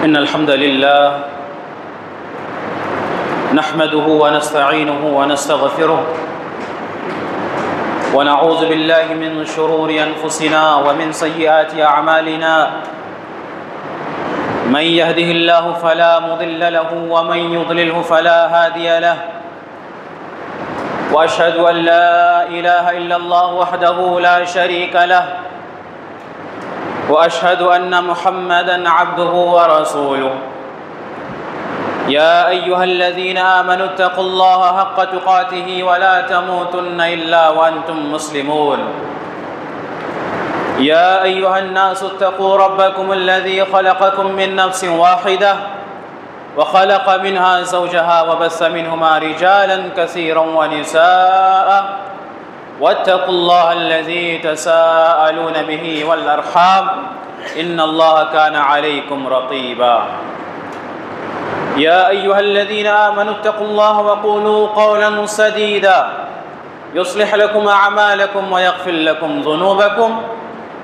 إن الحمد لله نحمده ونستعينه ونستغفره ونعوذ بالله من شرور أنفسنا ومن سيئات أعمالنا من يهده الله فلا مضل له ومن يضلله فلا هادي له وأشهد أن لا إله إلا الله وحده لا شريك له وأشهد أن محمدًا عبده ورسوله يا أيها الذين آمنوا اتقوا الله حق تقاته ولا تموتن إلا وأنتم مسلمون يا أيها الناس اتقوا ربكم الذي خلقكم من نفس واحدة وخلق منها زوجها وبث منهما رجالا كثيرا ونساء واتقوا الله الذي تساءلون به والأرحام إن الله كان عليكم رقيبا يا أيها الذين آمنوا اتقوا الله وقولوا قولا سديدا يصلح لكم أعمالكم ويغفر لكم ذنوبكم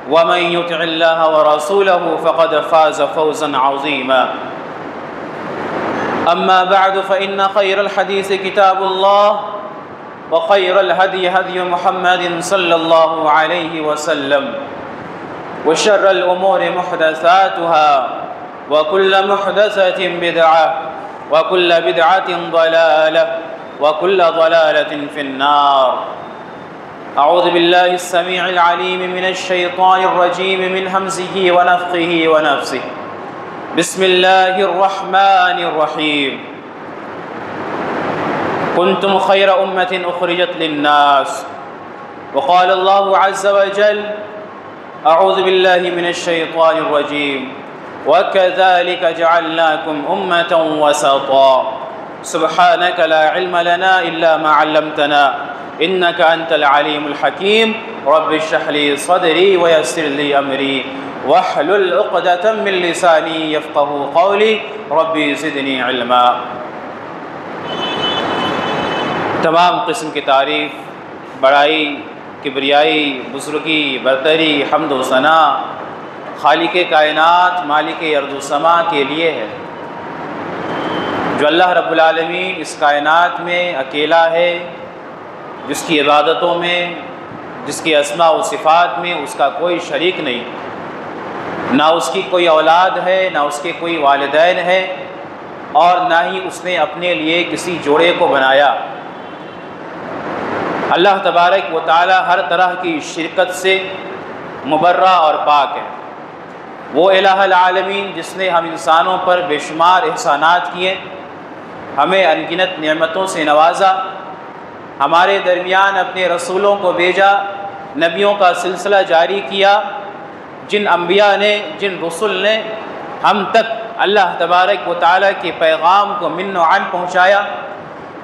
ومن يطع الله ورسوله فقد فاز فوزا عظيما أما بعد فإن خير الحديث كتاب الله وخير الهدي هدي محمد صلى الله عليه وسلم وشر الأمور محدثاتها وكل محدثة بدعة وكل بدعة ضلالة وكل ضلالة في النار أعوذ بالله السميع العليم من الشيطان الرجيم من همزه ونفخه ونفسه بسم الله الرحمن الرحيم كنتم خير أمة أخرجت للناس وقال الله عز وجل أعوذ بالله من الشيطان الرجيم وكذلك جعلناكم أمة وسطا سبحانك لا علم لنا إلا ما علمتنا إنك أنت العليم الحكيم رب اشرح لي صدري ويسر لي أمري واحلل عقدة من لساني يفقهوا قولي ربي زدني علما۔ تمام قسم کی تعریف، بڑائی، کبریائی، بزرگی، برتری، حمد و ثنا خالق کائنات مالک ارض و سما کے لیے ہے، جو اللہ رب العالمین اس کائنات میں اکیلا ہے، جس کی عبادتوں میں، جس کی اسماء و صفات میں اس کا کوئی شریک نہیں، نہ اس کی کوئی اولاد ہے، نہ اس کے کوئی والدین ہے، اور نہ ہی اس نے اپنے لیے کسی جوڑے کو بنایا۔ اللہ تبارک و تعالی ہر طرح کی شرکت سے مبرہ اور پاک ہے۔ وہ الہ العالمین جس نے ہم انسانوں پر بے شمار احسانات کیے، ہمیں انگنت نعمتوں سے نوازا، ہمارے درمیان اپنے رسولوں کو بھیجا، نبیوں کا سلسلہ جاری کیا، جن انبیاء نے، جن رسول نے ہم تک اللہ تبارک و تعالی کے پیغام کو من و عن پہنچایا،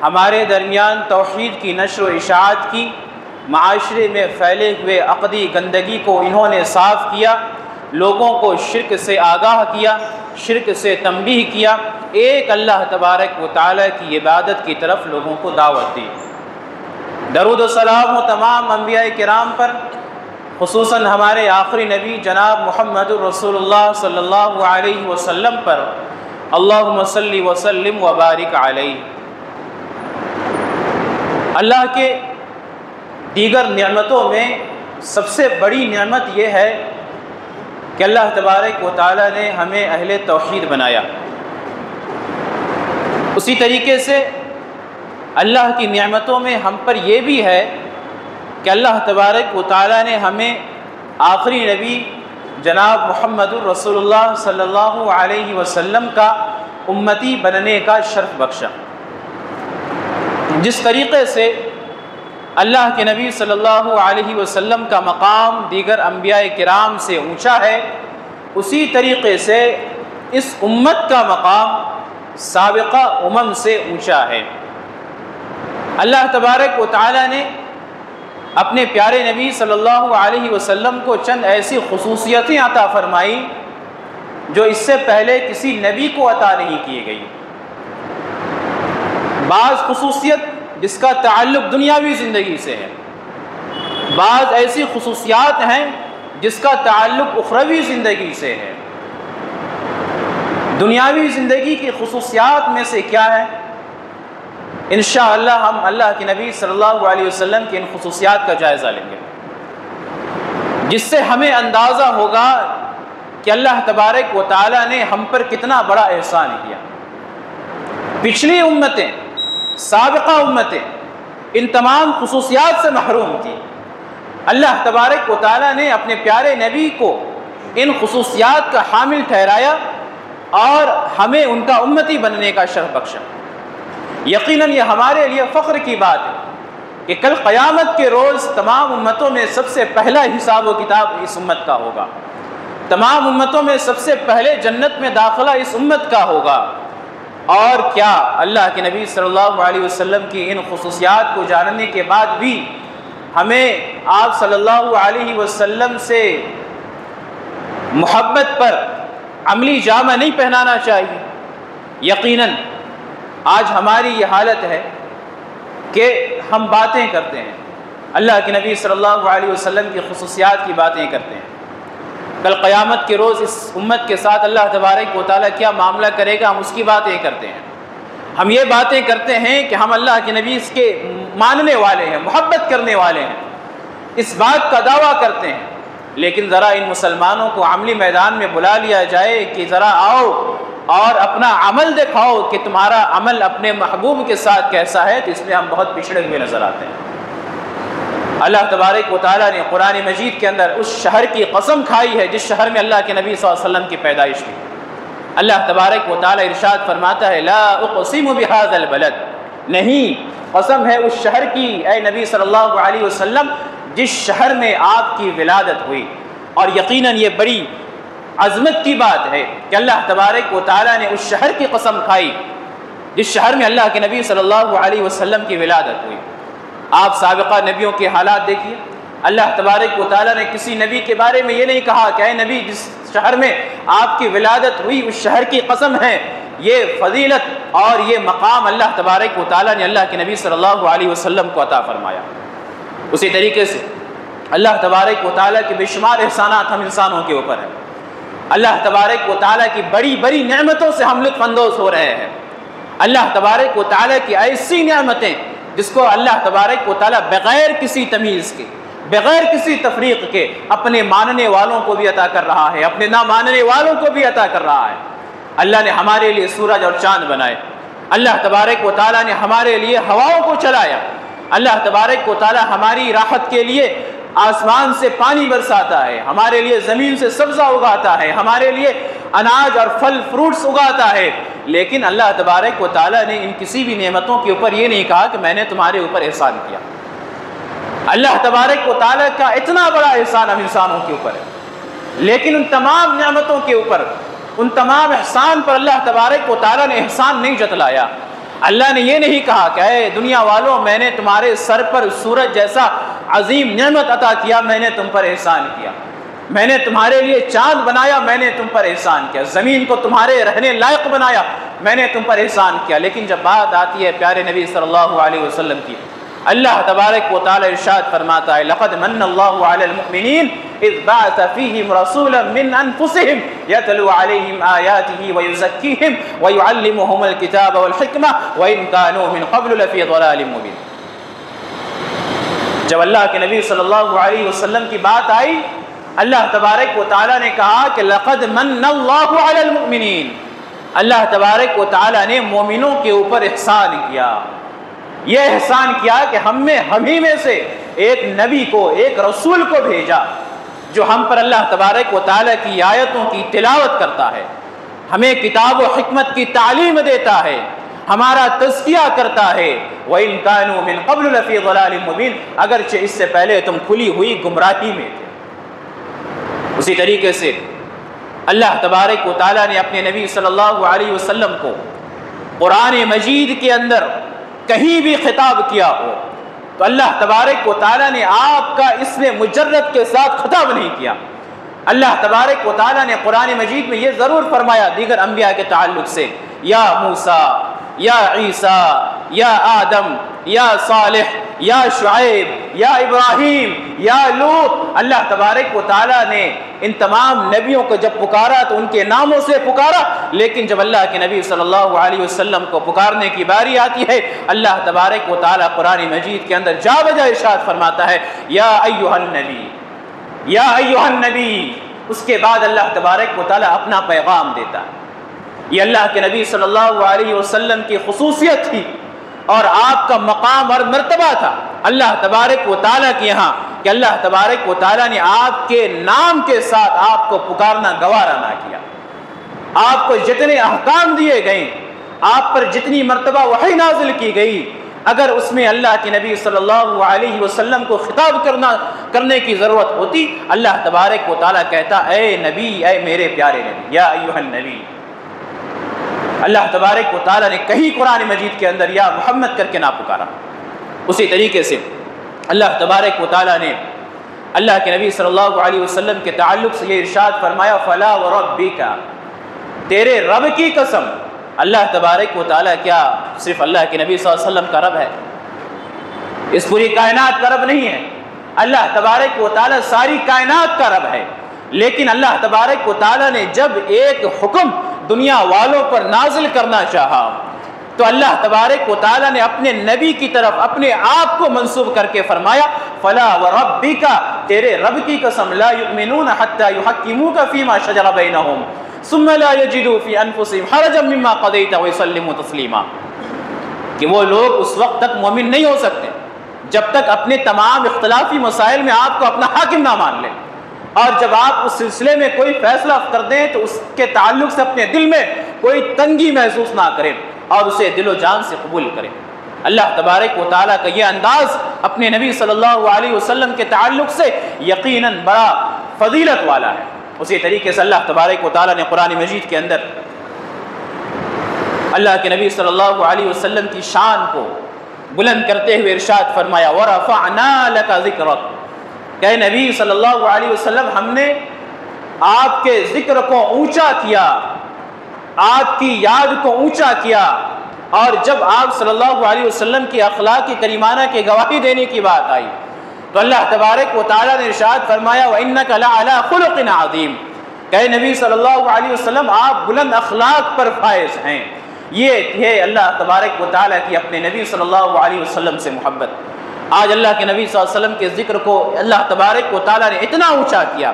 ہمارے درمیان توحید کی نشر و اشاعت کی، معاشرے میں پھیلے ہوئے عقدی گندگی کو انہوں نے صاف کیا، لوگوں کو شرک سے آگاہ کیا، شرک سے تنبیہ کیا، ایک اللہ تبارک و تعالی کی عبادت کی طرف لوگوں کو دعوت دی۔ درود و سلام ہو تمام انبیاء کرام پر، خصوصاً ہمارے آخری نبی جناب محمد الرسول اللہ صلی اللہ علیہ وسلم پر، اللہم صلی وسلم وبارک علیہ۔ اللہ کے دیگر نعمتوں میں سب سے بڑی نعمت یہ ہے کہ اللہ تبارک و تعالی نے ہمیں اہل توحید بنایا۔ اسی طریقے سے اللہ کی نعمتوں میں ہم پر یہ بھی ہے کہ اللہ تبارک و تعالی نے ہمیں آخری نبی جناب محمد الرسول اللہ صلی اللہ علیہ وسلم کا امتی بننے کا شرف بخشا۔ جس طریقے سے اللہ کے نبی صلی اللہ علیہ وسلم کا مقام دیگر انبیاء کرام سے اونچا ہے، اسی طریقے سے اس امت کا مقام سابقہ امم سے اونچا ہے۔ اللہ تبارک و تعالی نے اپنے پیارے نبی صلی اللہ علیہ وسلم کو چند ایسی خصوصیتیں عطا فرمائی جو اس سے پہلے کسی نبی کو عطا نہیں کی گئی۔ بعض خصوصیت جس کا تعلق دنیاوی زندگی سے ہے، بعض ایسی خصوصیات ہیں جس کا تعلق اخروی زندگی سے ہے۔ دنیاوی زندگی کی خصوصیات میں سے کیا ہے؟ انشاءاللہ ہم اللہ کے نبی صلی اللہ علیہ وسلم کی ان خصوصیات کا جائزہ لیں گے، جس سے ہمیں اندازہ ہوگا کہ اللہ تبارک و تعالیٰ نے ہم پر کتنا بڑا احسان کیا۔ پچھلی امتیں، سابقہ امتیں ان تمام خصوصیات سے محروم تھی، اللہ تبارک و تعالیٰ نے اپنے پیارے نبی کو ان خصوصیات کا حامل ٹھہرایا اور ہمیں ان کا امتی بننے کا شرف بخشا۔ یقیناً یہ ہمارے لیے فخر کی بات ہے کہ کل قیامت کے روز تمام امتوں میں سب سے پہلا حساب و کتاب اس امت کا ہوگا، تمام امتوں میں سب سے پہلے جنت میں داخلہ اس امت کا ہوگا۔ اور کیا اللہ کے نبی صلی اللہ علیہ وسلم کی ان خصوصیات کو جاننے کے بعد بھی ہمیں آپ صلی اللہ علیہ وسلم سے محبت پر عملی جامہ نہیں پہنانا چاہیے؟ یقیناً آج ہماری یہ حالت ہے کہ ہم باتیں کرتے ہیں، اللہ کے نبی صلی اللہ علیہ وسلم کی خصوصیات کی باتیں کرتے ہیں، کل قیامت کے روز اس امت کے ساتھ اللہ تبارک و تعالیٰ کیا معاملہ کرے گا ہم اس کی باتیں کرتے ہیں۔ ہم یہ باتیں کرتے ہیں کہ ہم اللہ کے نبی اس کے ماننے والے ہیں، محبت کرنے والے ہیں، اس بات کا دعویٰ کرتے ہیں، لیکن ذرا ان مسلمانوں کو عملی میدان میں بلا لیا جائے کہ ذرا آؤ اور اپنا عمل دکھاؤ کہ تمہارا عمل اپنے محبوب کے ساتھ کیسا ہے، تو اس میں ہم بہت پچھڑے ہوئے نظر آتے ہیں۔ اللہ تبارک و تعالیٰ نے قرآن مجید کے اندر اس شہر کی قسم کھائی ہے جس شہر میں اللہ کے نبی صلی اللہ علیہ وسلم کی پیدائش ہوئی۔ اللہ تبارک و تعالیٰ ارشاد فرماتا ہے لا اقسم بہذا البلد، نہیں، قسم ہے اس شہر کی اے نبی صلی اللہ علیہ وسلم جس شہر میں آپ کی ولادت ہوئی۔ اور یقیناً یہ بڑی عظمت کی بات ہے کہ اللہ تبارک و تعالیٰ نے اس شہر کی قسم کھائی جس شہر میں اللہ کے نبی صلی اللہ علیہ وسلم کی ولادت ہوئی۔ آپ سابقہ نبیوں کے حالات دیکھیے، اللہ تبارک و تعالیٰ نے کسی نبی کے بارے میں یہ نہیں کہا کہ اے نبی جس شہر میں آپ کی ولادت ہوئی اس شہر کی قسم ہے۔ یہ فضیلت اور یہ مقام اللہ تبارک و تعالیٰ نے اللہ کے نبی صلی اللہ علیہ وسلم کو عطا فرمایا۔ اسی طریقے سے اللہ تبارک و تعالیٰ کے بے شمار احسانات ہم انسانوں کے اوپر ہیں، اللہ تبارک و تعالیٰ کی بڑی بڑی نعمتوں سے ہم لطف اندوز ہو رہے ہیں۔ اللہ تبارک و تعالیٰ کی ایسی نعمتیں جس کو اللہ تبارک و تعالیٰ بغیر کسی تمیز کے، بغیر کسی تفریق کے اپنے ماننے والوں کو بھی عطا کر رہا ہے، اپنے نہ ماننے والوں کو بھی عطا کر رہا ہے۔ اللہ نے ہمارے لیے سورج اور چاند بنائے، اللہ تبارک و تعالیٰ نے ہمارے لیے ہواؤں کو چلایا، اللہ تبارک و تعالیٰ ہماری راحت کے لیے آسمان سے پانی برساتا ہے، ہمارے لیے زمین سے سبزہ اگاتا ہے، ہمارے لیے اناج اور پھل فروٹس اگاتا ہے، لیکن اللہ تبارک و تعالیٰ نے ان کسی بھی نعمتوں کے اوپر یہ نہیں کہا کہ میں نے تمہارے اوپر احسان کیا۔ اللہ تبارک و تعالیٰ کا اتنا بڑا احسان ہم انسانوں کے اوپر ہے، لیکن ان تمام نعمتوں کے اوپر، ان تمام احسان پر اللہ تبارک و تعالیٰ نے احسان نہیں جتلایا۔ اللہ نے یہ نہیں کہا کہ اے دنیا والوں میں نے تمہارے سر پر سورج جیسا عظیم نعمت عطا کیا، میں نے تم پر احسان کیا، میں نے تمہارے لیے چاند بنایا، میں نے تم پر احسان کیا، زمین کو تمہارے رہنے لائق بنایا، میں نے تم پر احسان کیا۔ لیکن جب بات آتی ہے پیارے نبی صلی اللہ علیہ وسلم کی، اللہ تبارک و تعالی ارشاد فرماتا ہے لقد من اللہ علی المؤمنین اذ بعث فیہم رسولا من انفسہم یتلو علیہم آیاتہ ویزکیہم ویعلمہم الکتاب والحکمہ وان کانوا من قبل لفی ضلال مبین۔ جب اللہ کے نبی صلی اللہ علیہ وسلم کی بات آئی، اللہ تبارک و تعالی نے کہا کہ لقد من اللہ علی المؤمنین، اللہ تبارک و تعالی نے مومنوں کے اوپر احسان کیا۔ یہ احسان کیا کہ ہم ہی میں سے ایک نبی کو، ایک رسول کو بھیجا جو ہم پر اللہ تبارک و تعالی کی آیتوں کی تلاوت کرتا ہے، ہمیں کتاب و حکمت کی تعلیم دیتا ہے، ہمارا تزکیہ کرتا ہے۔ وَإِن كَانُوا مِن قَبْلُ لَفِي ضَلَالٍ مُبِينٍ، اگرچہ اس سے پہلے تم کھلی ہوئی گمراہی میں تھے۔ اسی طریقے سے اللہ تبارک و تعالی نے اپنے نبی صلی اللہ علیہ وسلم کو قرآن مجید کے اندر کہیں بھی خطاب کیا ہو تو اللہ تبارک و تعالی نے آپ کا اس میں مجرد کے ساتھ خطاب نہیں کیا۔ اللہ تبارک و تعالی نے قرآن مجید میں یہ ضرور فرمایا دیگر انبیاء کے تعلق سے، یا موسیٰ، یا عیسیٰ، یا آدم، یا صالح، یا شعیب، یا ابراہیم، یا لوط، اللہ تبارک و تعالیٰ نے ان تمام نبیوں کو جب پکارا تو ان کے ناموں سے پکارا، لیکن جب اللہ کے نبی صلی اللہ علیہ وسلم کو پکارنے کی باری آتی ہے، اللہ تبارک و تعالیٰ قرآن مجید کے اندر جا بجا ارشاد فرماتا ہے یا ایھا النبی، یا ایھا النبی۔ اس کے بعد اللہ تبارک و تعالیٰ اپنا پیغام دیتا ہے۔ یہ اللہ کے نبی صلی اللہ علیہ وسلم کی خصوصیت تھی اور آپ کا مقام اور مرتبہ تھا اللہ تبارک و تعالیٰ کے یہاں کہ اللہ تبارک و تعالیٰ نے آپ کے نام کے ساتھ آپ کو پکارنا گوارا نہ کیا۔ آپ کو جتنے احکام دیے گئے، آپ پر جتنی مرتبہ وحی نازل کی گئی، اگر اس میں اللہ کے نبی صلی اللہ علیہ وسلم کو خطاب کرنے کی ضرورت ہوتی، اللہ تبارک و تعالیٰ کہتا اے نبی، اے میرے پیارے نبی، یا ایھا النبی۔ اللہ تبارک و تعالیٰ نے کہیں قرآن مجید کے اندر یا محمد کر کے نہ پکارا۔ اسی طریقے سے اللہ تبارک و تعالیٰ نے اللہ کے نبی صلی اللہ علیہ وسلم کے تعلق سے یہ ارشاد فرمایا فلا وربک، تیرے رب کی قسم۔ اللہ تبارک و تعالیٰ کیا صرف اللہ کے نبی صلی اللہ علیہ وسلم کا رب ہے؟ اس پوری کائنات کا رب نہیں ہے۔ اللہ تبارک و تعالیٰ ساری کائنات کا رب ہے، لیکن اللہ تبارک و تعالیٰ نے جب ایک حکم دنیا والوں پر نازل کرنا چاہا تو اللہ تبارک و تعالیٰ نے اپنے نبی کی طرف اپنے آپ کو منسوب کر کے فرمایا فلا وربک، تیرے رب کی قسم لا یؤمنون حتی یحکموک فیما شجر بینہم ثم لا یجدوا فی انفسہم حرجا مما قضیت ویسلموا تسلیما، کہ وہ لوگ اس وقت تک مومن نہیں ہو سکتے جب تک اپنے تمام اختلافی مسائل میں آپ کو اپنا حاکم نہ مان لیں، اور جب آپ اس سلسلے میں کوئی فیصلہ کر دیں تو اس کے تعلق سے اپنے دل میں کوئی تنگی محسوس نہ کریں اور اسے دل و جان سے قبول کریں۔ اللہ تبارک و تعالیٰ کا یہ انداز اپنے نبی صلی اللہ علیہ وسلم کے تعلق سے یقیناً بڑا فضیلت والا ہے۔ اسی طریقے سے اللہ تبارک و تعالیٰ نے قرآن مجید کے اندر اللہ کے نبی صلی اللہ علیہ وسلم کی شان کو بلند کرتے ہوئے ارشاد فرمایا وَرَفَعْنَا لَكَ ذِكْرَكَ، کہ نبی صلی اللہ علیہ وسلم ہم نے آپ کے ذکر کو اونچا کیا، آپ کی یاد کو اونچا کیا، اور جب آپ صلی اللہ علیہ وسلم کی اخلاق کریمانہ کی گواہی دینے کی بات آئی تو اللہ تبارک و تعالیٰ نے ارشاد فرمایا وَإِنَّكَ لَعَلَىٰ خُلُقٍ عَظِيمٍ، کہ نبی صلی اللہ علیہ وسلم آپ بلند اخلاق پر فائز ہیں۔ یہ ہے اللہ تبارک و تعالیٰ کی اپنے نبی صلی اللہ علیہ وسلم سے محبت۔ آج اللہ کے نبی صلی اللہ علیہ وسلم کے ذکر کو اللہ تبارک و تعالیٰ نے اتنا اونچا کیا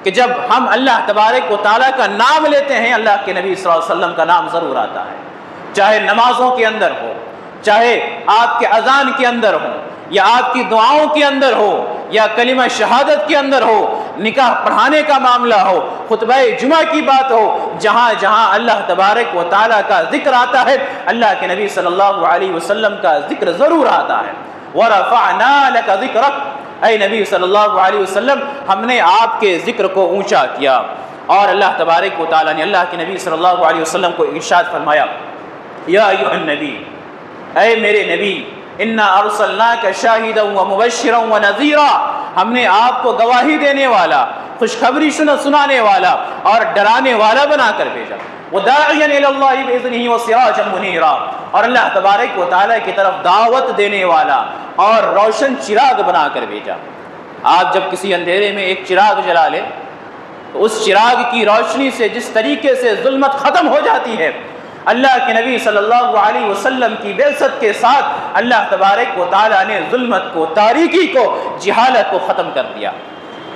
کہ جب ہم اللہ تبارک و تعالیٰ کا نام لیتے ہیں اللہ کے نبی صلی اللہ علیہ وسلم کا نام ضرور آتا ہے، چاہے نمازوں کے اندر ہو، چاہے آپ کے اذان کے اندر ہو، یا آپ کی دعاؤں کے اندر ہو، یا کلمہ شہادت کے اندر ہو، نکاح پڑھانے کا معاملہ ہو، خطبہ جمعہ کی بات ہو، جہاں جہاں اللہ تبارک و تعالیٰ کا ذکر آتا ہے اللہ کے نبی صلی اللہ علیہ وسلم کا ذکر ضرور آتا ہے۔ وَرَفَعْنَا لَكَ ذِكْرَكَ، اے نبی صلی اللہ علیہ وسلم ہم نے آپ کے ذکر کو اونچا کیا۔ اور اللہ تبارک و تعالیٰ نے اللہ کے نبی صلی اللہ علیہ وسلم کو ارشاد فرمایا یا ایھا النبی، اے میرے نبی انا ارسلناک شاہدا ومبشرا ونذیرا، ہم نے آپ کو گواہی دینے والا، خوشخبری سنانے والا اور ڈرانے والا بنا کر بھیجا، وداعیا الی اللہ باذنہ وسراجا منیرا، اور اللہ تبارک و تعالیٰ کی طرف دعوت دینے والا اور روشن چراغ بنا کر بھیجا۔ آپ جب کسی اندھیرے میں ایک چراغ جلا لیں تو اس چراغ کی روشنی سے جس طریقے سے ظلمت ختم ہو جاتی ہے، اللہ کے نبی صلی اللہ علیہ وسلم کی بعثت کے ساتھ اللہ تبارک و تعالیٰ نے ظلمت کو، تاریکی کو، جہالت کو ختم کر دیا،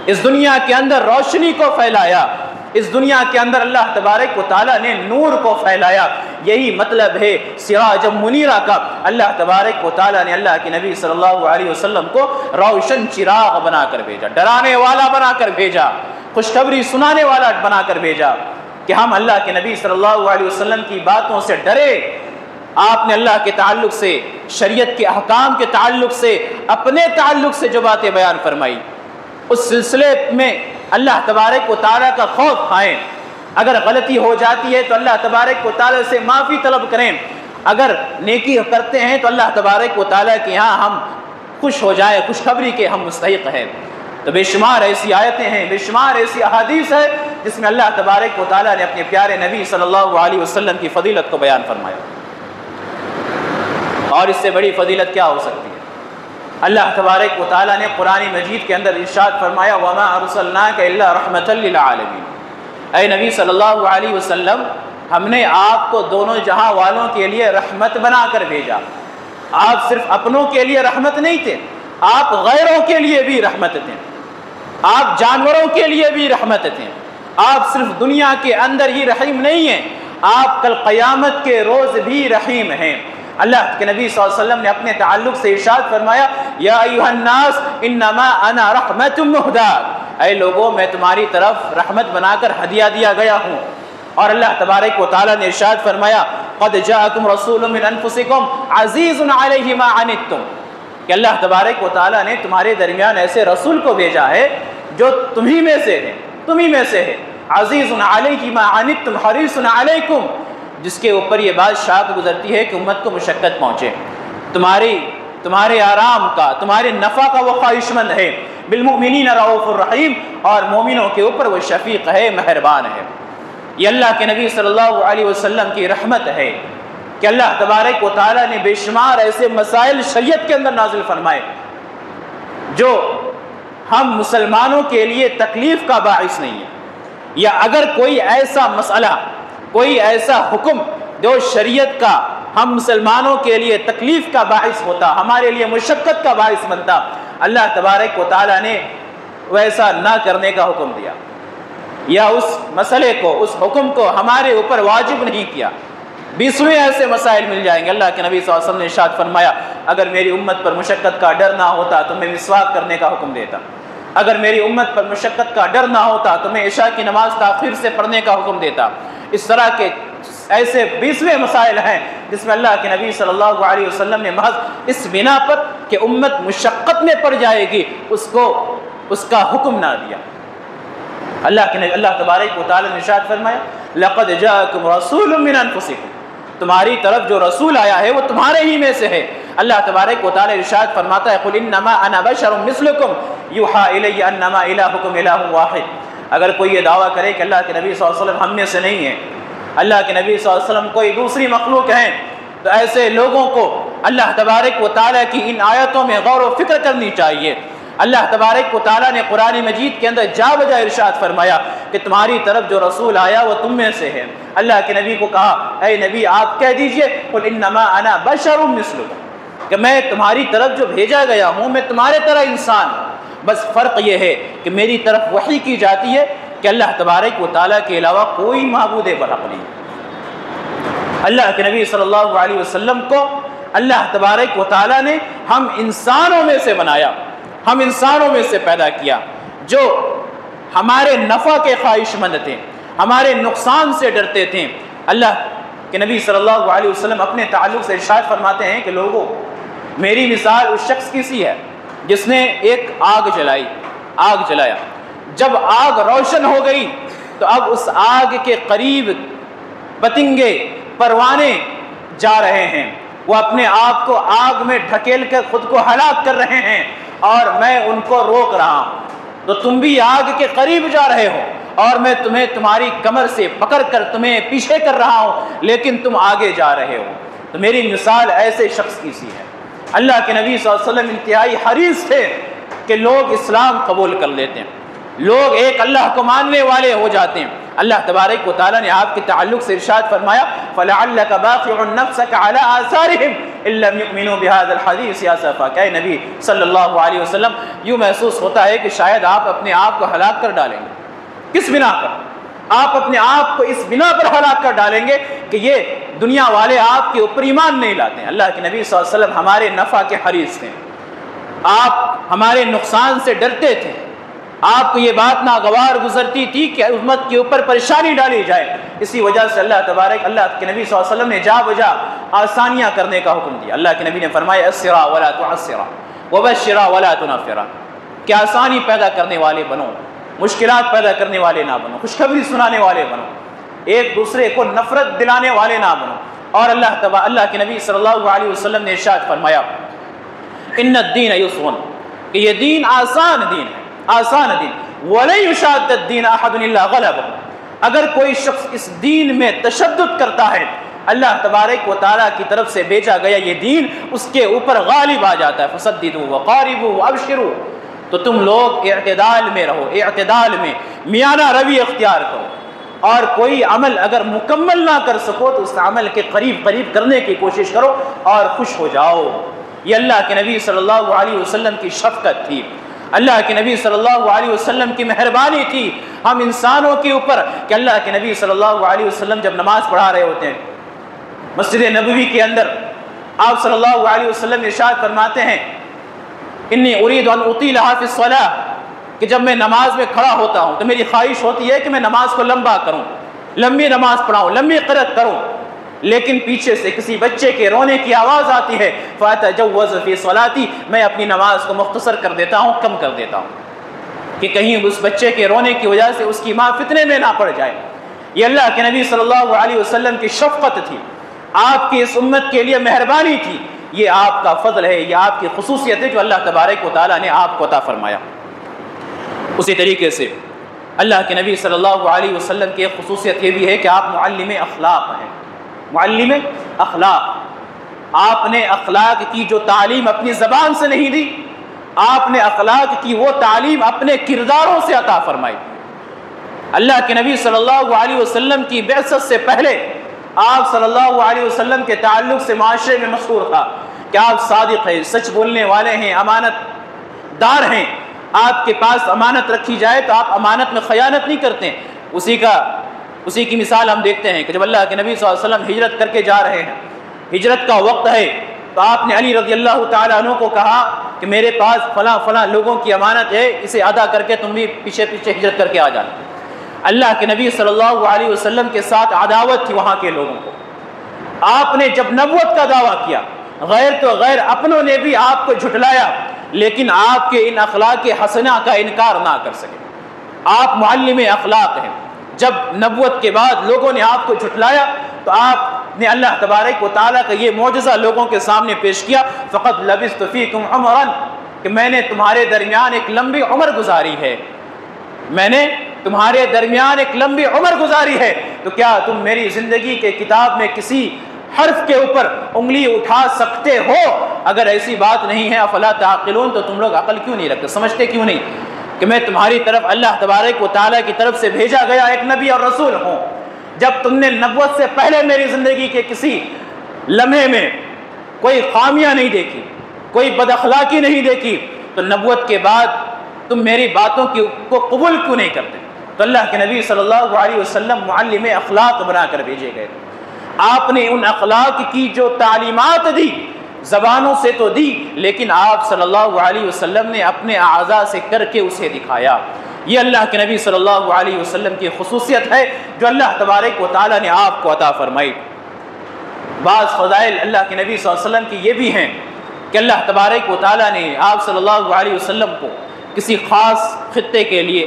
اس دنیا کے اندر روشنی کو پھیلایا، اس دنیا کے اندر اللہ تبارک و تعالیٰ نے نور کو پھیلایا۔ یہی مطلب ہے سراج منیرہ کا، اللہ تبارک و تعالیٰ نے اللہ کے نبی صلی اللہ علیہ وسلم کو روشن چراغ بنا کر بھیجا، ڈرانے والا بنا کر بھیجا، خوشخبری سنانے والا بنا کر بھیجا کہ ہم اللہ کے نبی صلی اللہ علیہ وسلم کی باتوں سے ڈرے۔ آپ نے اللہ کے تعلق سے، شریعت کے احکام کے تعلق سے، اپنے تعلق سے جو باتیں بیان فرمائی اس سلسلے میں اللہ تبارک و تعالیٰ کا خوف کھائیں، اگر غلطی ہو جاتی ہے تو اللہ تبارک و تعالیٰ سے معافی طلب کریں، اگر نیکی کرتے ہیں تو اللہ تبارک و تعالیٰ کے یہاں ہم خوش ہو جائیں، خوشخبری کے ہم مستحق ہیں۔ تو بے شمار ایسی آیتیں ہیں، بے شمار ایسی احادیث ہے جس میں اللہ تبارک و تعالیٰ نے اپنے پیارے نبی صلی اللہ علیہ وسلم کی فضیلت کو بیان فرمایا۔ اور اس سے بڑی فضیلت کیا ہو سکتی ہے؟ اللہ تبارک و تعالیٰ نے قرآن مجید کے اندر ارشاد فرمایا وَمَا أَرْسَلْنَاكَ إِلَّا رَحْمَةً لِّلْعَالَمِينَ، اے نبی صلی اللہ علیہ وسلم، ہم نے آپ کو دونوں جہاں والوں کے لیے رحمت بنا کر بھیجا۔ آپ صرف اپنوں کے لیے رحمت نہیں تھے، آپ غیروں کے لیے بھی رحمت تھے، آپ جانوروں کے لیے بھی رحمت تھے، آپ صرف دنیا کے اندر ہی رحیم نہیں ہیں، آپ کل قیامت کے روز بھی رحیم ہیں۔ اللہ کے نبی صلی اللہ علیہ وسلم نے اپنے تعلق سے ارشاد فرمایا یا ایھا الناس انما انا رحمت مہداۃ، اے لوگوں میں تمہاری طرف رحمت بنا کر ہدیہ دیا گیا ہوں۔ اور اللہ تبارک و تعالیٰ نے ارشاد فرمایا قد جاءکم رسول من انفسکم عزیز علیہ ما عنتم، کہ اللہ تبارک و تعالیٰ نے تمہارے درمیان ایسے رسول کو بھیجا ہے جو تمہی میں سے ہے، عزیز علیہ ما عنتم حریص علیکم، جس کے اوپر یہ بات شاق گزرتی ہے کہ امت کو مشقت پہنچے، تمہارے آرام کا، تمہارے نفع کا وہ خواہش مند ہے، بالمؤمنین رؤوف الرحیم، اور مومنوں کے اوپر وہ شفیق ہے، مہربان ہے۔ یہ اللہ کے نبی صلی اللہ علیہ وسلم کی رحمت ہے کہ اللہ تبارک و تعالیٰ نے بے شمار ایسے مسائل شریعت کے اندر نازل فرمائے جو ہم مسلمانوں کے لیے تکلیف کا باعث نہیں ہے، یا اگر کوئی ایسا مسئلہ، کوئی ایسا حکم جو شریعت کا ہم مسلمانوں کے لیے تکلیف کا باعث ہوتا، ہمارے لیے مشقت کا باعث بنتا، اللہ تبارک و تعالیٰ نے ویسا نہ کرنے کا حکم دیا، یا اس مسئلے کو، اس حکم کو ہمارے اوپر واجب نہیں کیا۔ 20 ایسے مسائل مل جائیں گے۔ اللہ کے نبی صلی اللہ علیہ وسلم نے ارشاد فرمایا اگر میری امت پر مشقت کا ڈر نہ ہوتا تو میں مسواک کرنے کا حکم دیتا، اگر میری امت پر مشقت کا ڈر نہ ہوتا تو میں عشاء کی نماز تاخیر سے پڑھنے کا حکم دیتا۔ اس طرح کے ایسے 20 مسائل ہیں جس میں اللہ کے نبی صلی اللہ علیہ وسلم نے محض اس بنا پر کہ امت مشقت میں پڑ جائے گی اس کا حکم نہ دیا۔ اللہ تبارک و تعالیٰ نے ارشاد فرمایا لقد جاءکم رسول من انفسکم، تمہاری طرف جو رسول آیا ہے وہ تمہارے ہی میں سے ہے۔ اللہ تبارک و تعالیٰ ارشاد فرماتا ہے قل انما انا بشر مثلکم یوحی الی انما الہکم الہ واحد، اگر کوئی یہ دعویٰ کرے کہ اللہ کے نبی صلی اللہ علیہ وسلم ہم میں سے نہیں ہے، اللہ کے نبی صلی اللہ علیہ وسلم کوئی دوسری مخلوق ہیں، تو ایسے لوگوں کو اللہ تبارک و تعالیٰ کی ان آیتوں میں غور و فکر کرنی چاہیے۔ اللہ تبارک و تعالیٰ نے قرآن مجید کے اندر جا بجا ارشاد فرمایا کہ تمہاری طرف جو رسول آیا وہ تم میں سے ہے۔ اللہ کے نبی کو کہا اے نبی آپ کہہ دیجئے قل انما انا بشر مثلکم، کہ میں تمہاری طرف جو بھیجا گیا ہوں میں تمہارے طرح انسان ہوں، بس فرق یہ ہے کہ میری طرف وحی کی جاتی ہے کہ اللہ تبارک و تعالیٰ کے علاوہ کوئی معبود برحق نہیں۔ اللہ کے نبی صلی اللہ علیہ وسلم کو اللہ تبارک و تعالیٰ نے ہم انسانوں میں سے بنایا، ہم انسانوں میں سے پیدا کیا جو ہمارے نفع کے خواہش مند تھے، ہمارے نقصان سے ڈرتے تھے۔ اللہ کے نبی صلی اللہ علیہ وسلم اپنے تعلق سے ارشاد فرماتے ہیں کہ لوگوں میری مثال اس شخص کی سی ہے جس نے ایک آگ جلایا، جب آگ روشن ہو گئی تو اب اس آگ کے قریب پتنگے، پروانے جا رہے ہیں، وہ اپنے آپ کو آگ میں ڈھکیل کر خود کو ہلاک کر رہے ہیں اور میں ان کو روک رہا ہوں، تو تم بھی آگ کے قریب جا رہے ہو اور میں تمہیں تمہاری کمر سے پکڑ کر تمہیں پیچھے کر رہا ہوں لیکن تم آگے جا رہے ہو۔ تو میری مثال ایسے شخص کی سی ہے۔ اللہ کے نبی صلی اللہ علیہ وسلم انتہائی حریص تھے کہ لوگ اسلام قبول کر لیتے ہیں، لوگ ایک اللہ کو ماننے والے ہو جاتے ہیں۔ اللہ تبارک و تعالیٰ نے آپ کے تعلق سے ارشاد فرمایا فَلَعَلَّكَ بَاخِعٌ نَفْسَكَ عَلَىٰ آثَارِهِمْ إِن لَّمْ يُؤْمِنُوا بِهَٰذَا الْحَدِيثِ آسَفًا، کہ نبی صلی اللہ علیہ وسلم یوں محسوس ہوتا ہے کہ شاید آپ اپنے آپ کو ہلاک کر ڈالیں گے۔ کس بنا پر؟ آپ اپنے آپ کو اس بنا پر ہلاک کر ڈالیں گے کہ یہ دنیا والے آپ کے اوپر ایمان نہیں لاتے ہیں۔ اللہ کے نبی صلی اللہ علیہ وسلم ہمارے نفع کے حریص تھے، آپ ہمارے نقصان سے ڈرتے تھے، آپ کو یہ بات ناگوار گزرتی تھی کہ امت کے اوپر پریشانی ڈالی جائے، اسی وجہ سے اللہ کے نبی صلی اللہ علیہ وسلم نے جا بجا آسانیاں کرنے کا حکم دیا۔ اللہ کے نبی نے فرمایا یسرا ولا تعسرا وبشرا ولا تنفرا، کہ آسانی پیدا کرنے والے بنو، مشکلات پیدا کرنے والے نہ بنو، خوشخبری سنانے والے بنو، ایک دوسرے کو نفرت دلانے والے نہ بنو۔ اور اللہ کے نبی صلی اللہ علیہ وسلم نے ارشاد فرمایا ان الدین یسر، کہ یہ دین آسان دین ہے، آسان دین، وَلَن يُشَادَّ الدِّينَ أَحَدٌ إِلَّا غَلَبَهُ، اگر کوئی شخص اس دین میں تشدد کرتا ہے اللہ تبارک و تعالیٰ کی طرف سے بھیجا گیا یہ دین اس کے اوپر غالب آ جاتا ہے۔ فسددوا وقاربوا وابشروا، تو تم لوگ اعتدال میں رہو، اعتدال میں میانہ روی اختیار کرو، اور کوئی عمل اگر مکمل نہ کر سکو تو اس عمل کے قریب قریب کرنے کی کوشش کرو اور خوش ہو جاؤ۔ یہ اللہ کے نبی صلی اللہ علیہ وسلم کی شفقت تھی، اللہ کے نبی صلی اللہ علیہ وسلم کی مہربانی تھی ہم انسانوں کے اوپر، کہ اللہ کے نبی صلی اللہ علیہ وسلم جب نماز پڑھا رہے ہوتے ہیں مسجد نبوی کے اندر، آپ صلی اللہ علیہ وسلم ارشاد فرماتے ہیں انی ارید ان اطیلها فی الصلاۃ، کہ جب میں نماز میں کھڑا ہوتا ہوں تو میری خواہش ہوتی ہے کہ میں نماز کو لمبا کروں، لمبی نماز پڑھاؤں، لمبی قرأت کروں، لیکن پیچھے سے کسی بچے کے رونے کی آواز آتی ہے فاتجوز فی صلاتی، میں اپنی نماز کو مختصر کر دیتا ہوں، کم کر دیتا ہوں، کہ کہیں اس بچے کے رونے کی وجہ سے اس کی ماں فتنے میں نہ پڑ جائے۔ یہ اللہ کے نبی صلی اللہ علیہ وسلم کی شفقت تھی، آپ کی اس امت کے لیے مہربانی تھی، یہ آپ کا فضل ہے، یہ آپ کی خصوصیت ہے جو اللہ تبارک و تعالیٰ نے آپ کو عطا فرمایا۔ اسی طریقے سے اللہ کے نبی صلی اللہ علیہ وسلم کی ایک خصوصیت یہ بھی ہے کہ آپ معلم اخلاق ہیں، معلم اخلاق۔ آپ نے اخلاق کی جو تعلیم اپنی زبان سے نہیں دی، آپ نے اخلاق کی وہ تعلیم اپنے کرداروں سے عطا فرمائی۔ اللہ کے نبی صلی اللہ علیہ وسلم کی بعثت سے پہلے آپ صلی اللہ علیہ وسلم کے تعلق سے معاشرے میں مشہور تھا کہ آپ صادق ہیں، سچ بولنے والے ہیں، امانت دار ہیں، آپ کے پاس امانت رکھی جائے تو آپ امانت میں خیانت نہیں کرتے۔ اسی کی مثال ہم دیکھتے ہیں کہ جب اللہ کے نبی صلی اللہ علیہ وسلم ہجرت کر کے جا رہے ہیں، ہجرت کا وقت ہے، تو آپ نے علی رضی اللہ تعالیٰ عنہ کو کہا کہ میرے پاس فلاں فلاں لوگوں کی امانت ہے، اسے ادا کر کے تم بھی پیچھے پیچھے ہجرت کر کے آ جانا۔ اللہ کے نبی صلی اللہ علیہ وسلم کے ساتھ عداوت تھی وہاں کے لوگوں کو۔ آپ نے جب نبوت کا دعویٰ کیا، غیر تو غیر اپنوں نے بھی آپ کو جھٹلایا، لیکن آپ کے ان اخلاق حسنہ کا انکار نہ کر سکے۔ آپ معلم اخلاق ہیں۔ جب نبوت کے بعد لوگوں نے آپ کو جھٹلایا تو آپ نے اللہ تبارک و تعالیٰ کا یہ معجزہ لوگوں کے سامنے پیش کیا، فقط لبثت فیکم عمرا، کہ میں نے تمہارے درمیان ایک لمبی عمر گزاری ہے، میں نے تمہارے درمیان ایک لمبی عمر گزاری ہے، تو کیا تم میری زندگی کے کتاب میں کسی حرف کے اوپر انگلی اٹھا سکتے ہو؟ اگر ایسی بات نہیں ہے افلا تعقلون، تو تم لوگ عقل کیوں نہیں رکھتے، سمجھتے کیوں نہیں کہ میں تمہاری طرف اللہ تبارک و تعالیٰ کی طرف سے بھیجا گیا ایک نبی اور رسول ہوں؟ جب تم نے نبوت سے پہلے میری زندگی کے کسی لمحے میں کوئی خامیاں نہیں دیکھی، کوئی بد اخلاقی نہیں دیکھی، تو نبوت کے بعد تم میری باتوں کو قبول کیوں نہیں کرتے؟ تو اللہ کے نبی صلی اللہ علیہ وسلم معلم اخلاق بنا کر بھیجے گئے۔ آپ نے ان اخلاق کی جو تعلیمات دی زبانوں سے تو دی، لیکن آپ صلی اللہ علیہ وسلم نے اپنے اعضاء سے کر کے اسے دکھایا۔ یہ اللہ کے نبی صلی اللہ علیہ وسلم کی خصوصیت ہے جو اللہ تبارک و تعالیٰ نے آپ کو عطا فرمائی۔ بعض فضائل اللہ کے نبی صلی اللہ علیہ وسلم کی یہ بھی ہیں کہ اللہ تبارک و تعالیٰ نے آپ صلی اللہ علیہ وسلم کو کسی خاص خطے کے لیے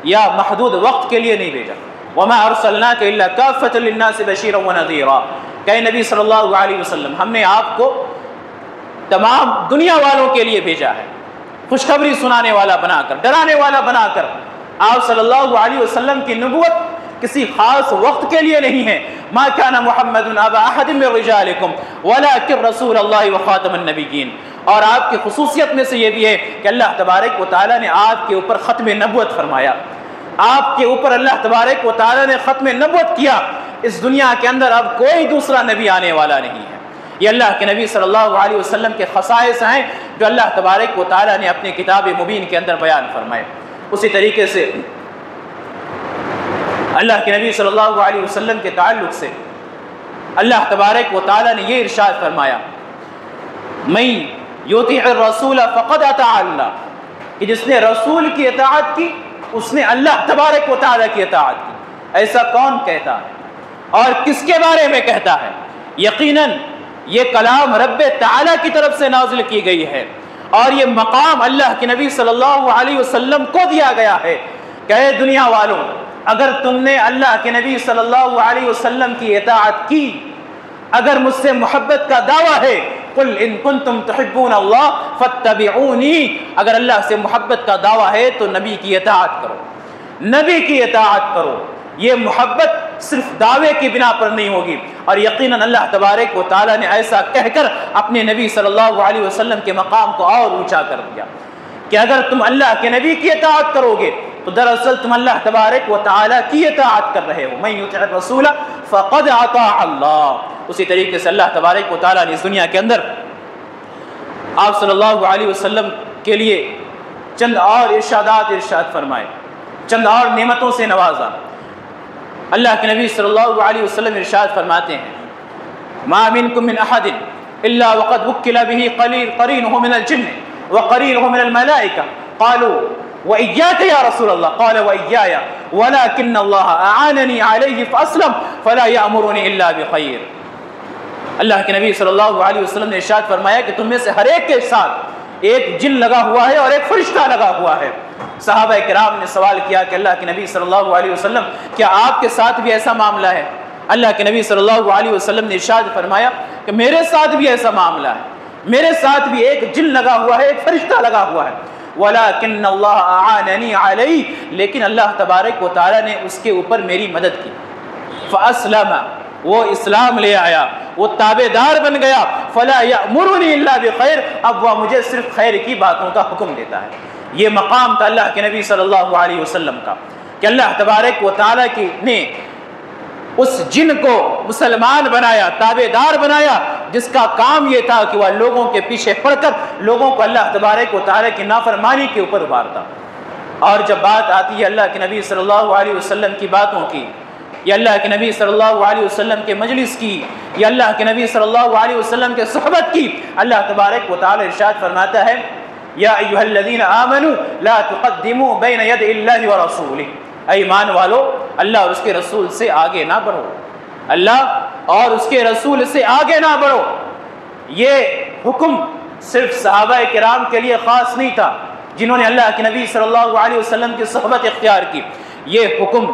یا محدود وقت کے لیے نہیں بھیجا۔ وَمَا أَرْسَلْنَاكَ إِلَّا كَافَّةً لِلنَّاسِ بَشِيرًا وَنَذِيرًا، کہ نبی صلی اللہ علیہ وسلم ہم نے آپ کو تمام دنیا والوں کے لیے بھیجا ہے، خوشخبری سنانے والا بنا کر، ڈرانے والا بنا کر۔ آپ صلی اللہ علیہ وسلم کی نبوت کسی خاص وقت کے لیے نہیں ہے۔ ما كان محمد ابا احد من رجالکم ولکن رسول اللہ وخاتم النبیین۔ اور آپ کی خصوصیت میں سے یہ بھی ہے کہ اللہ تبارک و تعالیٰ نے آپ کے اوپر ختم نبوت فرمایا، آپ کے اوپر اللہ تبارک و تعالیٰ نے ختم نبوت کیا۔ اس دنیا کے اندر اب کوئی دوسرا نبی آنے والا نہیں ہے۔ یہ اللہ کے نبی صلی اللہ علیہ وسلم کے خصائص ہیں جو اللہ تبارک و تعالیٰ نے اپنی کتاب مبین کے اندر بیان فرمائے۔ اسی طریقے سے اللہ کے نبی صلی اللہ علیہ وسلم کے تعلق سے اللہ تبارک و تعالیٰ نے یہ ارشاد فرمایا، من یطیع الرسول فقد اطاع اللہ، کہ جس نے رسول کی اطاعت کی اس نے اللہ تبارک و تعالیٰ کی اطاعت کی۔ ایسا کون کہتا ہے اور کس کے بارے میں کہتا ہے؟ یقیناً یہ کلام رب تعالیٰ کی طرف سے نازل کی گئی ہے اور یہ مقام اللہ کے نبی صلی اللہ علیہ وسلم کو دیا گیا ہے کہ اے دنیا والوں، اگر تم نے اللہ کے نبی صلی اللہ علیہ وسلم کی اطاعت کی، اگر مجھ سے محبت کا دعویٰ ہے، قل ان کنتم تحبون اللہ فاتبعونی، اگر اللہ سے محبت کا دعویٰ ہے تو نبی کی اطاعت کرو، نبی کی اطاعت کرو۔ یہ محبت صرف دعوے کی بنا پر نہیں ہوگی، اور یقیناً اللہ تبارک و تعالیٰ نے ایسا کہہ کر اپنے نبی صلی اللہ علیہ وسلم کے مقام کو اور اونچا کر دیا کہ اگر تم اللہ کے نبی کی اطاعت کرو گے تو دراصل تم اللہ تبارک و تعالیٰ کی اطاعت کر رہے ہو۔ من یطع الرسول فقد اطاع اللہ۔ اسی طریقے سے اللہ تبارک و تعالیٰ نے اس دنیا کے اندر آپ صلی اللہ علیہ وسلم کے لیے چند اور ارشاد فرمائے، چند اور نعمتوں سے نوازا۔ اللہ کے نبی صلی اللہ علیہ وسلم ارشاد فرماتے ہیں ما منکم من احد الا وقد وکل به قرینہ من الجن وقرینہ من الملائکہ قالوا وإياك يا رسول الله قال وإياي ولكن الله أعانني عليه فأسلم فلا يأمرني إلا بخير۔ اللہ کے نبی صلی اللہ علیہ وسلم نے ارشاد فرمایا کہ تم میں سے ہر ایک کے ساتھ ایک جن لگا ہوا ہے اور ایک فرشتہ لگا ہوا ہے۔ صحابہ کرام نے سوال کیا کہ اللہ کے نبی صلی اللہ علیہ وسلم کیا آپ کے ساتھ بھی ایسا معاملہ ہے؟ اللہ کے نبی صلی اللہ علیہ وسلم نے ارشاد فرمایا کہ میرے ساتھ بھی ایسا معاملہ ہے، میرے ساتھ بھی ایک جن لگا ہوا ہے، ایک فرشتہ لگا ہوا ہے۔ وَلَكِنَّ اللَّهَ أَعَانَنِي عَلَيْهِ، لیکن اللہ تبارک و تعالیٰ نے اس کے اوپر میری مدد کی۔ فَأَسْلَمَ، وہ اسلام لے آیا، وہ تابعدار بن گیا۔ فَلَا يَأْمُرُنِي إِلَّا بِخَيْرٍ، اب وہ مجھے صرف خیر کی باتوں کا حکم دیتا ہے۔ یہ مقام تھا اللہ کے نبی صلی اللہ علیہ وسلم کا کہ اللہ تبارک و تعالیٰ نے اس جن کو مسلمان بنایا، تابعدار بنایا، جس کا کام یہ تھا کہ وہ لوگوں کے پیچھے پڑ کر لوگوں کو اللہ تبارک و تعالیٰ کی نافرمانی کے اوپر ابھارتا۔ اور جب بات آتی ہے اللہ کے نبی صلی اللہ علیہ وسلم کی باتوں کی، یا اللہ کے نبی صلی اللہ علیہ وسلم کے مجلس کی، یا اللہ کے نبی صلی اللہ علیہ وسلم کے صحبت کی، اللہ تبارک و تعالیٰ ارشاد فرماتا ہے یا ایھا الذین آمنوا لا تقدموا بین یدی اللہ ورسولہ، اے ایمان والو اللہ اور اس کے رسول سے آگے نہ بڑھو، اللہ اور اس کے رسول سے آگے نہ بڑھو۔ یہ حکم صرف صحابہ کرام کے لیے خاص نہیں تھا جنہوں نے اللہ کے نبی صلی اللہ علیہ وسلم کی صحبت اختیار کی، یہ حکم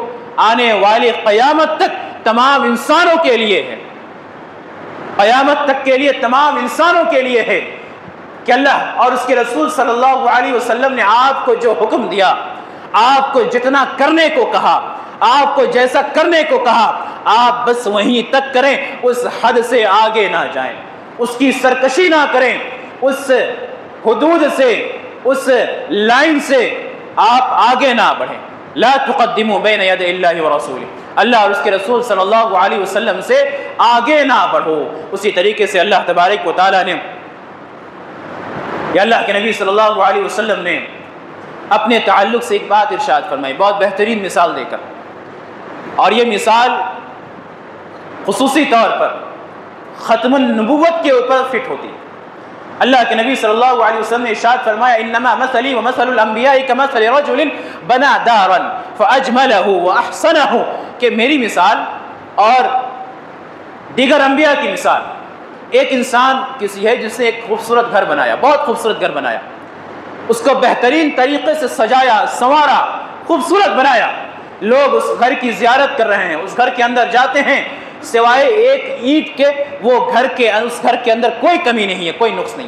آنے والے قیامت تک تمام انسانوں کے لیے ہے، قیامت تک کے لیے تمام انسانوں کے لیے ہے کہ اللہ اور اس کے رسول صلی اللہ علیہ وسلم نے آپ کو جو حکم دیا، آپ کو جتنا کرنے کو کہا، آپ کو جیسا کرنے کو کہا، آپ بس وہیں تک کریں، اس حد سے آگے نہ جائیں، اس کی سرکشی نہ کریں، اس حدود سے، اس لائن سے آپ آگے نہ بڑھیں۔ لا تقدموا بین ید اللہ ورسولہ، اللہ اور اس کے رسول صلی اللہ علیہ وسلم سے آگے نہ بڑھو۔ اسی طریقے سے اللہ تبارک و تعالیٰ نے یا اللہ کے نبی صلی اللہ علیہ وسلم نے اپنے تعلق سے ایک بات ارشاد فرمائی، بہت بہترین مثال دے کر، اور یہ مثال خصوصی طور پر ختم النبوت کے اوپر فٹ ہوتی ہے۔ اللہ کے نبی صلی اللہ علیہ وسلم نے ارشاد فرمایا انما مثلی ومثل الانبیاء کمثل رجل بنا دارا فاجملہ واحسنہ، کہ میری مثال اور دیگر انبیاء کی مثال ایک انسان کسی ہے جس نے ایک خوبصورت گھر بنایا، بہت خوبصورت گھر بنایا، اس کو بہترین طریقے سے سجایا، سنوارا، خوبصورت بنایا، لوگ اس گھر کی زیارت کر رہے ہیں، اس گھر کے اندر جاتے ہیں، سوائے ایک اینٹ کے وہ اس گھر کے اندر کوئی کمی نہیں ہے، کوئی نقص نہیں،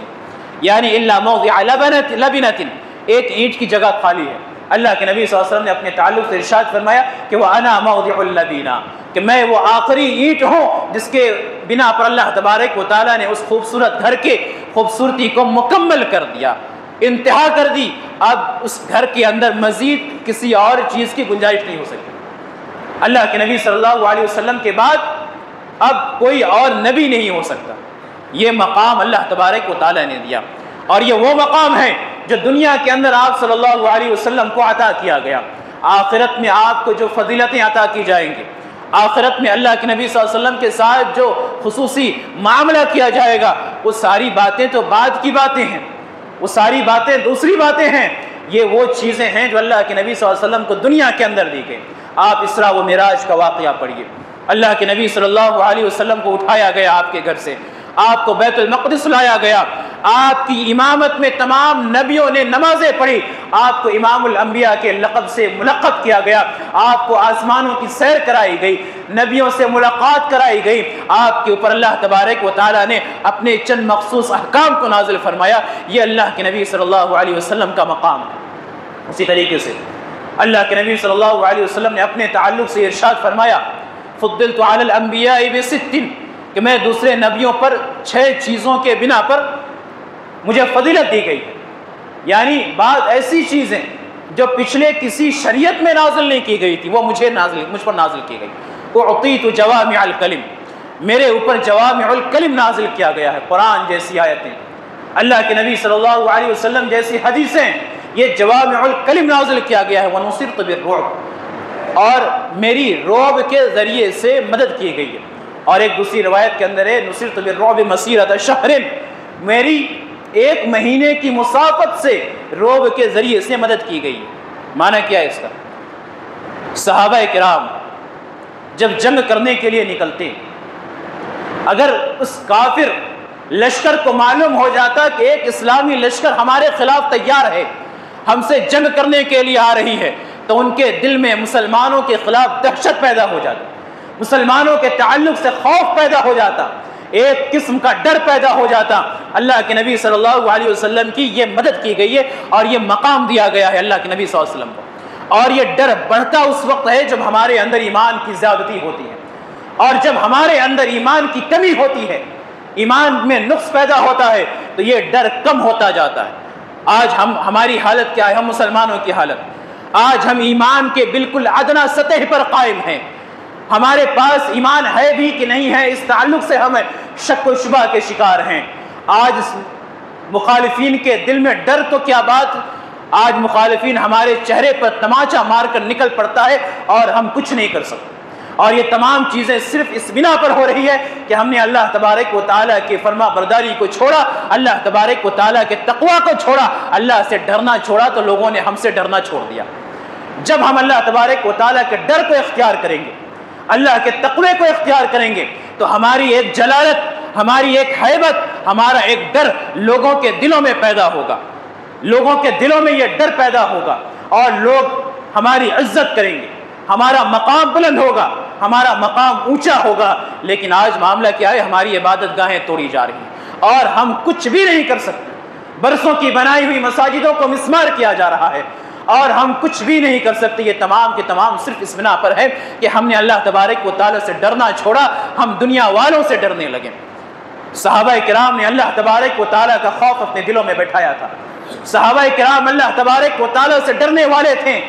یعنی الا موضع لبنۃ، ایک اینٹ کی جگہ خالی ہے۔ اللہ کے نبی صلی اللہ علیہ وسلم نے اپنے تعلق سے ارشاد فرمایا کہ وَأَنَا مَوْضِعُ اللَّبِينَ، کہ میں وہ آخری اینٹ ہوں جس کے بنا پر اللہ تبارک و تعالیٰ نے اس خوبصورت گھر کے خوبصورتی کو مکمل کر دیا، انتہا کر دی۔ اب اس گھر کے اندر مزید کسی اور چیز کی گنجائش نہیں ہو سکتی۔ اللہ کے نبی صلی اللہ علیہ وسلم کے بعد اب کوئی اور نبی نہیں ہو سکتا۔ یہ مقام اللہ تبارک و تعالیٰ نے دیا، اور یہ وہ مقام ہے جو دنیا کے اندر آپ صلی اللہ علیہ وسلم کو عطا کیا گیا۔ آخرت میں آپ کو جو فضیلتیں عطا کی جائیں گی، آخرت میں اللہ کے نبی صلی اللہ علیہ وسلم کے ساتھ جو خصوصی معاملہ کیا جائے گا، وہ ساری باتیں تو بعد کی باتیں ہیں، وہ ساری باتیں دوسری باتیں ہیں۔ یہ وہ چیزیں ہیں جو اللہ کے نبی صلی اللہ علیہ وسلم کو دنیا کے اندر دی گئی۔ آپ اسراء و معراج کا واقعہ پڑھیے، اللہ کے نبی صلی اللہ علیہ وسلم کو اٹھایا گیا آپ کے گھر سے، آپ کو بیت المقدس لایا گیا، آپ کی امامت میں تمام نبیوں نے نمازیں پڑھی، آپ کو امام الانبیاء کے لقب سے ملقب کیا گیا، آپ کو آسمانوں کی سیر کرائی گئی، نبیوں سے ملاقات کرائی گئی، آپ کے اوپر اللہ تبارک و تعالیٰ نے اپنے چند مخصوص احکام کو نازل فرمایا۔ یہ اللہ کے نبی صلی اللہ علیہ وسلم کا مقام ہے۔ اسی طریقے سے اللہ کے نبی صلی اللہ علیہ وسلم نے اپنے تعلق سے ارشاد فرمایا فضلت علی الانبیاء بست، کہ میں دوسرے نبیوں پر 6 چیزوں کے بنا پر مجھے فضیلت دی گئی ہے۔ یعنی بعض ایسی چیزیں جو پچھلے کسی شریعت میں نازل نہیں کی گئی تھی وہ مجھ پر نازل کی گئی۔ اعطیت جوامع الکلم، میرے اوپر جوامع الکلم نازل کیا گیا ہے۔ قرآن جیسی آیتیں، اللہ کے نبی صلی اللہ علیہ وسلم جیسی حدیثیں، یہ جوامع الکلم نازل کیا گیا ہے۔ ونصرت بالرعب، اور میری رعب کے ذریعے سے مدد کی گئی ہے۔ اور ایک دوسری روایت کے اندر ہے نصرت بالرعب مسیرۃ شہر، میری 1 مہینے کی مسافت سے رعب کے ذریعے سے مدد کی گئی ہے۔ معنی کیا ہے اس کا؟ صحابہ کرام جب جنگ کرنے کے لیے نکلتے، اگر اس کافر لشکر کو معلوم ہو جاتا کہ ایک اسلامی لشکر ہمارے خلاف تیار ہے، ہم سے جنگ کرنے کے لیے آ رہی ہے، تو ان کے دل میں مسلمانوں کے خلاف دہشت پیدا ہو جاتی، مسلمانوں کے تعلق سے خوف پیدا ہو جاتا، ایک قسم کا ڈر پیدا ہو جاتا۔ اللہ کے نبی صلی اللہ علیہ وسلم کی یہ مدد کی گئی ہے اور یہ مقام دیا گیا ہے اللہ کے نبی صلی اللہ علیہ وسلم کو۔ اور یہ ڈر بڑھتا اس وقت ہے جب ہمارے اندر ایمان کی زیادتی ہوتی ہے، اور جب ہمارے اندر ایمان کی کمی ہوتی ہے، ایمان میں نقص پیدا ہوتا ہے، تو یہ ڈر کم ہوتا جاتا ہے۔ آج ہماری حالت کیا ہے؟ ہم مسلمانوں کی حالت، آج ہم ایمان کے بالکل ادنا سطح پر قائم ہیں۔ ہمارے پاس ایمان ہے بھی کہ نہیں ہے، اس تعلق سے ہم شک و شبہ کے شکار ہیں۔ آج مخالفین کے دل میں ڈر تو کیا بات، آج مخالفین ہمارے چہرے پر تماچا مار کر نکل پڑتا ہے اور ہم کچھ نہیں کر سکتے۔ اور یہ تمام چیزیں صرف اس بنا پر ہو رہی ہے کہ ہم نے اللہ تبارک و تعالیٰ کی فرما برداری کو چھوڑا، اللہ تبارک و تعالیٰ کے تقوی کو چھوڑا، اللہ سے ڈرنا چھوڑا، تو لوگوں نے ہم سے ڈرنا چھوڑ دیا۔ جب ہم اللہ تبارک و تعالیٰ کے ڈر کو اختیار کریں گے، اللہ کے تقوی کو اختیار کریں گے، تو ہماری ایک جلالت، ہماری ایک ہیبت، ہمارا ایک ڈر لوگوں کے دلوں میں پیدا ہوگا، لوگوں کے دلوں میں یہ ڈر پیدا ہوگا، اور لوگ ہماری عزت کریں گے، ہمارا مقام بلند ہوگا، ہمارا مقام اونچا ہوگا۔ لیکن آج معاملہ کیا ہے؟ ہماری عبادت گاہیں توڑی جا رہی ہیں اور ہم کچھ بھی نہیں کر سکتے۔ برسوں کی بنائی ہوئی مساجدوں کو مسمار کیا جا رہا ہے اور ہم کچھ بھی نہیں کر سکتے۔ یہ تمام کے تمام صرف اس بنا پر ہے کہ ہم نے اللہ تبارک و تعالیٰ سے ڈرنا چھوڑا، ہم دنیا والوں سے ڈرنے لگے۔ صحابہ کرام نے اللہ تبارک و تعالیٰ کا خوف اپنے دلوں میں بٹھایا تھا۔ صحابہ کرام اللہ تبارک و تعالیٰ سے ڈرنے والے تھے،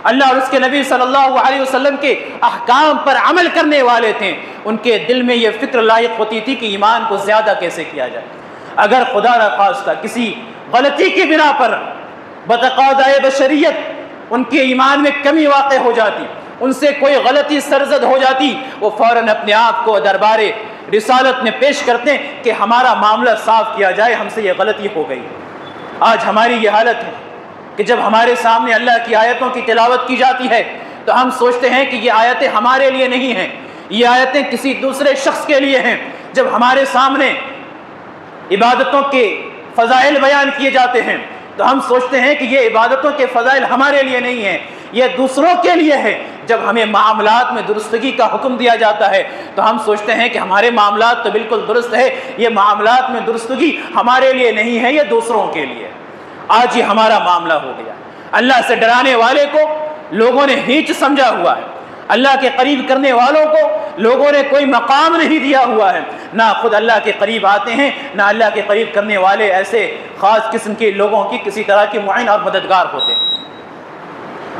اللہ اور اس کے نبی صلی اللہ علیہ وسلم کے احکام پر عمل کرنے والے تھے۔ ان کے دل میں یہ فکر لاحق ہوتی تھی کہ ایمان کو زیادہ کیسے کیا جائے۔ اگر خدا نخواستہ کسی غلطی کی بنا پر بتقاضائے بشریت ان کے ایمان میں کمی واقع ہو جاتی، ان سے کوئی غلطی سرزد ہو جاتی، وہ فوراً اپنے آپ کو دربار رسالت میں پیش کرتے کہ ہمارا معاملہ صاف کیا جائے، ہم سے یہ غلطی ہو گئی۔ آج ہماری یہ حالت ہے کہ جب ہمارے سامنے اللہ کی آیتوں کی تلاوت کی جاتی ہے تو ہم سوچتے ہیں کہ یہ آیتیں ہمارے لیے نہیں ہیں، یہ آیتیں کسی دوسرے شخص کے لیے ہیں۔ جب ہمارے سامنے عبادتوں کے فضائل بیان کیے جاتے ہیں تو ہم سوچتے ہیں کہ یہ عبادتوں کے فضائل ہمارے لیے نہیں ہیں، یہ دوسروں کے لیے ہے۔ جب ہمیں معاملات میں درستگی کا حکم دیا جاتا ہے تو ہم سوچتے ہیں کہ ہمارے معاملات تو بالکل درست ہے، یہ معاملات میں درستگی ہمارے لیے نہیں ہے، یہ دوسروں کے لیے۔ آج یہ ہمارا معاملہ ہو گیا۔ اللہ سے ڈرانے والے کو لوگوں نے ہیچ سمجھا ہوا ہے، اللہ کے قریب کرنے والوں کو لوگوں نے کوئی مقام نہیں دیا ہوا ہے، نہ خود اللہ کے قریب آتے ہیں، نہ اللہ کے قریب کرنے والے ایسے خاص قسم کے لوگوں کی کسی طرح کے معین اور مددگار ہوتے ہیں۔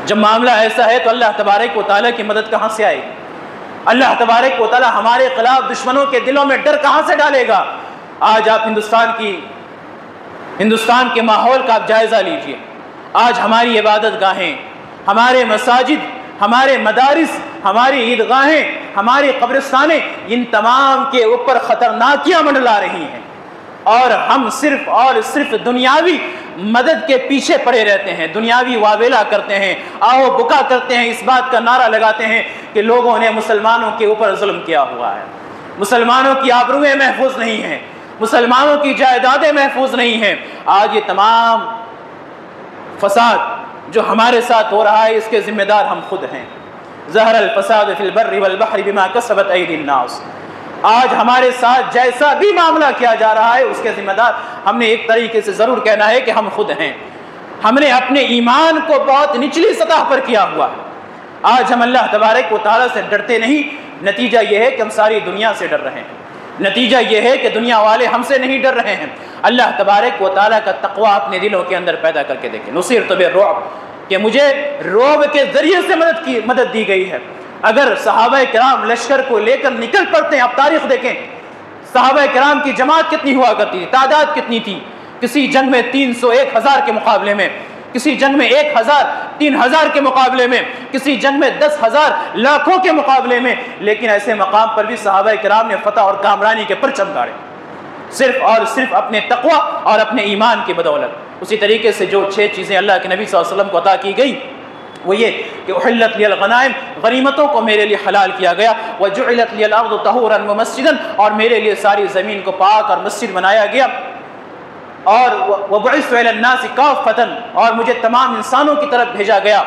جب معاملہ ایسا ہے تو اللہ تبارک و تعالیٰ کی مدد کہاں سے آئے گی؟ اللہ تبارک و تعالیٰ ہمارے خلاف دشمنوں کے دلوں میں ڈر کہاں سے ڈالے گا؟ آج آپ ہندوستان کے ماحول کا آپ جائزہ لیجئے۔ آج ہماری عبادت گاہیں، ہمارے مساجد، ہمارے مدارس، ہماری عیدگاہیں، ہماری قبرستانیں، ان تمام کے اوپر خطرناکیاں منڈلا رہی ہیں، اور ہم صرف اور صرف دنیاوی مدد کے پیچھے پڑے رہتے ہیں، دنیاوی واویلا کرتے ہیں، آہو بکا کرتے ہیں، اس بات کا نعرہ لگاتے ہیں کہ لوگوں نے مسلمانوں کے اوپر ظلم کیا ہوا ہے، مسلمانوں کی آبروئیں محفوظ نہیں ہیں، مسلمانوں کی جائیدادیں محفوظ نہیں ہیں۔ آج یہ تمام فساد جو ہمارے ساتھ ہو رہا ہے اس کے ذمہ دار ہم خود ہیں۔ ظہر الفساد فی البر والبحر بما کسبت ایدی الناس۔ آج ہمارے ساتھ جیسا بھی معاملہ کیا جا رہا ہے اس کے ذمہ دار ہم نے ایک طریقے سے ضرور کہنا ہے کہ ہم خود ہیں۔ ہم نے اپنے ایمان کو بہت نچلی سطح پر کیا ہوا ہے۔ آج ہم اللہ تبارک و تعالیٰ سے ڈرتے نہیں نتیجہ یہ ہے کہ ہم ساری دنیا سے ڈر رہے ہیں، نتیجہ یہ ہے کہ دنیا والے ہم سے نہیں ڈر رہے ہیں۔ اللہ تبارک و تعالیٰ کا تقوی اپنے دلوں کے اندر پیدا کر کے دیکھیں۔ نصرت بالرعب، کہ مجھے رعب کے ذریعے سے مدد دی گئی ہے۔ اگر صحابہ کرام لشکر کو لے کر نکل پڑتے ہیں، آپ تاریخ دیکھیں صحابہ کرام کی جماعت کتنی ہوا کرتی تھی، تعداد کتنی تھی، کسی جنگ میں 300 1000 کے مقابلے میں، کسی جنگ میں 1000 3000 کے مقابلے میں، کسی جنگ میں 10,000 لاکھوں کے مقابلے میں، لیکن ایسے مقام پر بھی صحابہ کرام نے فتح اور کامرانی کے پرچم گاڑے، صرف اور صرف اپنے تقوی اور اپنے ایمان کی بدولت۔ اسی طریقے سے جو 6 چیزیں اللہ کے نبی صلی اللہ علیہ وسلم کو عطا کی گئی وہ یہ کہ احلت لی الغنائم، غنیمتوں کو میرے لیے حلال کیا گیا، وجعلت لی الارض طہورا ومسجدا، اور میرے لیے ساری زمین کو پاک اور مسجد بنایا گیا، اور وبعثت الی الناس کافۃ، اور مجھے تمام انسانوں کی طرف بھیجا گیا،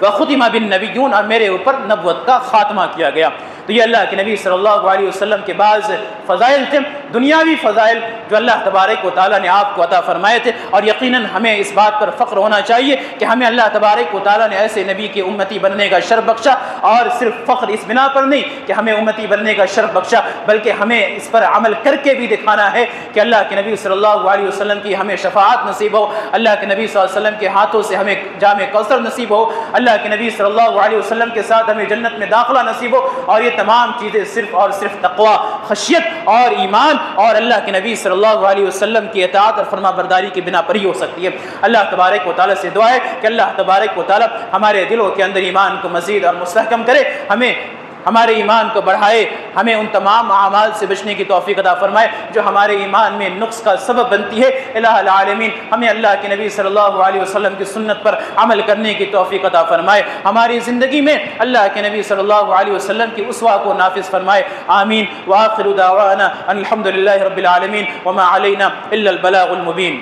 وختم بالنبیون، اور میرے اوپر نبوت کا خاتمہ کیا گیا۔ تو یہ اللہ کے نبی صلی اللہ علیہ وسلم کے بعض فضائل تھے، دنیاوی فضائل جو اللہ تبارک و تعالیٰ نے آپ کو عطا فرمائے تھے، اور یقیناً ہمیں اس بات پر فخر ہونا چاہیے کہ ہمیں اللہ تبارک و تعالیٰ نے ایسے نبی کی امتی بننے کا شرف بخشا، اور صرف فخر اس بنا پر نہیں کہ ہمیں امتی بننے کا شرف بخشا، بلکہ ہمیں اس پر عمل کر کے بھی دکھانا ہے کہ اللہ کے نبی صلی اللہ علیہ وسلم کی ہمیں شفاعت نصیب ہو، اللہ کے نبی صلی اللہ علیہ وسلم کے ہاتھوں سے ہمیں جام کوثر نصیب ہو، اللہ کے نبی صلی اللہ علیہ وسلم کے ساتھ ہمیں جنت میں داخلہ نصیب ہو، اور یہ تمام چیزیں صرف اور صرف تقوی، خشیت اور ایمان اور اللہ کے نبی صلی اللہ علیہ وسلم کی اطاعت اور فرما برداری کی بنا پر ہی ہو سکتی ہے۔ اللہ تبارک و تعالیٰ سے دعا ہے کہ اللہ تبارک و تعالیٰ ہمارے دلوں کے اندر ایمان کو مزید اور مستحکم کرے، ہمیں ہمارے ایمان کو بڑھائے، ہمیں ان تمام اعمال سے بچنے کی توفیق عطا فرمائے جو ہمارے ایمان میں نقص کا سبب بنتی ہے۔ الہ العالمین ہمیں اللہ کے نبی صلی اللہ علیہ وسلم کی سنت پر عمل کرنے کی توفیق عطا فرمائے، ہماری زندگی میں اللہ کے نبی صلی اللہ علیہ وسلم کی اسوہ کو نافذ فرمائے، آمین۔ وآخر دعوانا ان الحمد للہ رب العالمین وما علینا الا البلاغ المبین۔